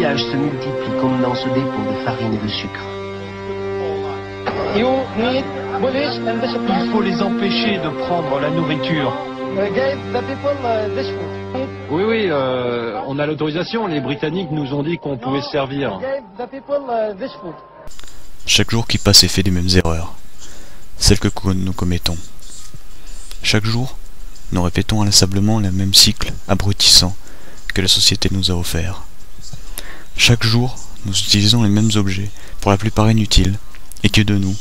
gaspillages se multiplient comme dans ce dépôt de farine et de sucre. Il faut les empêcher de prendre la nourriture. Oui, on a l'autorisation. Les Britanniques nous ont dit qu'on pouvait se servir. Chaque jour qui passe est fait des mêmes erreurs, celles que nous commettons. Chaque jour, nous répétons inlassablement le même cycle abrutissant que la société nous a offert. Chaque jour, nous utilisons les mêmes objets, pour la plupart inutiles, et qui de nous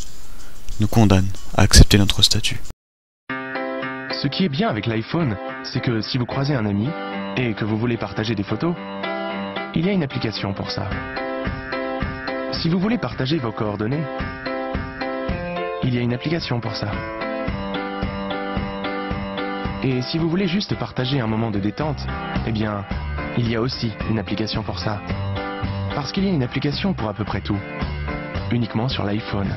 condamnent à accepter notre statut. Ce qui est bien avec l'iPhone, c'est que si vous croisez un ami et que vous voulez partager des photos, il y a une application pour ça. Si vous voulez partager vos coordonnées, il y a une application pour ça. Et si vous voulez juste partager un moment de détente, eh bien, il y a aussi une application pour ça. Parce qu'il y a une application pour à peu près tout, uniquement sur l'iPhone.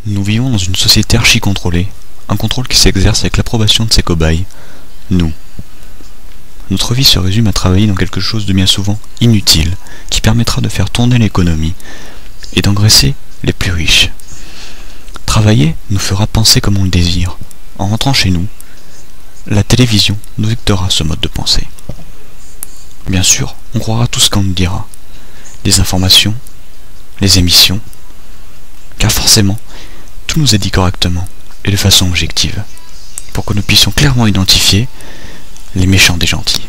Nous vivons dans une société archi-contrôlée, un contrôle qui s'exerce avec l'approbation de ses cobayes, nous. Notre vie se résume à travailler dans quelque chose de bien souvent inutile, qui permettra de faire tourner l'économie et d'engraisser les plus riches. Travailler nous fera penser comme on le désire. En rentrant chez nous, la télévision nous dictera ce mode de pensée. Bien sûr, on croira tout ce qu'on nous dira. Les informations, les émissions, car forcément, tout nous est dit correctement et de façon objective, pour que nous puissions clairement identifier les méchants des gentils.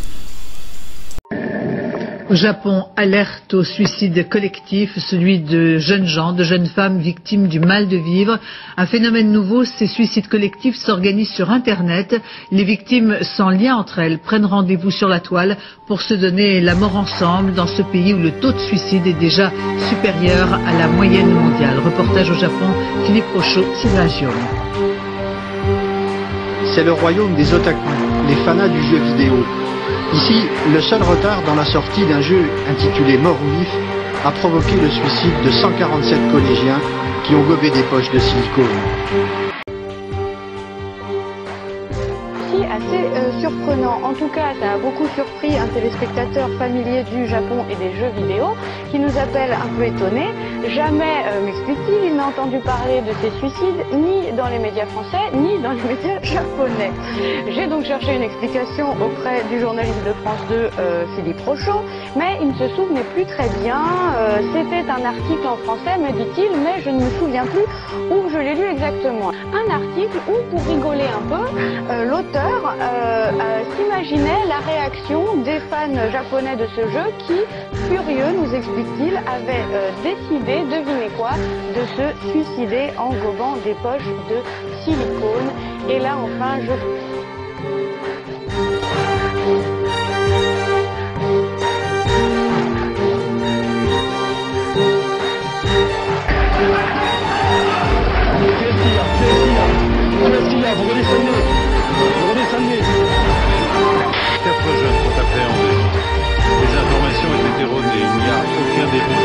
Au Japon, alerte au suicide collectif, celui de jeunes gens, de jeunes femmes victimes du mal de vivre. Un phénomène nouveau, ces suicides collectifs s'organisent sur Internet. Les victimes sans lien entre elles prennent rendez-vous sur la toile pour se donner la mort ensemble dans ce pays où le taux de suicide est déjà supérieur à la moyenne mondiale. Reportage au Japon, Philippe Rochaud, Sylvain Giono. C'est le royaume des otaku, les fanas du jeu vidéo. Ici, le seul retard dans la sortie d'un jeu intitulé Mort ou Vif a provoqué le suicide de 147 collégiens qui ont gobé des poches de silicone. Assez surprenant, en tout cas ça a beaucoup surpris un téléspectateur familier du Japon et des jeux vidéo qui nous appelle un peu étonné. Jamais, m'explique-t-il, il n'a entendu parler de ces suicides ni dans les médias français ni dans les médias japonais. J'ai donc cherché une explication auprès du journaliste de France 2, Philippe Rochaud, mais il ne se souvenait plus très bien. C'était un article en français, me dit-il, mais je ne me souviens plus où je l'ai lu exactement. Un article où, pour rigoler un peu, l'auteur s'imaginait la réaction des fans japonais de ce jeu qui, furieux, nous explique-t-il, avaient décidé, devinez quoi, de se suicider en gobant des poches de silicone. Et là, enfin, Vous redescendez. 4 jeunes sont appréhendés. Les informations étaient erronées. Il n'y a aucun dépôt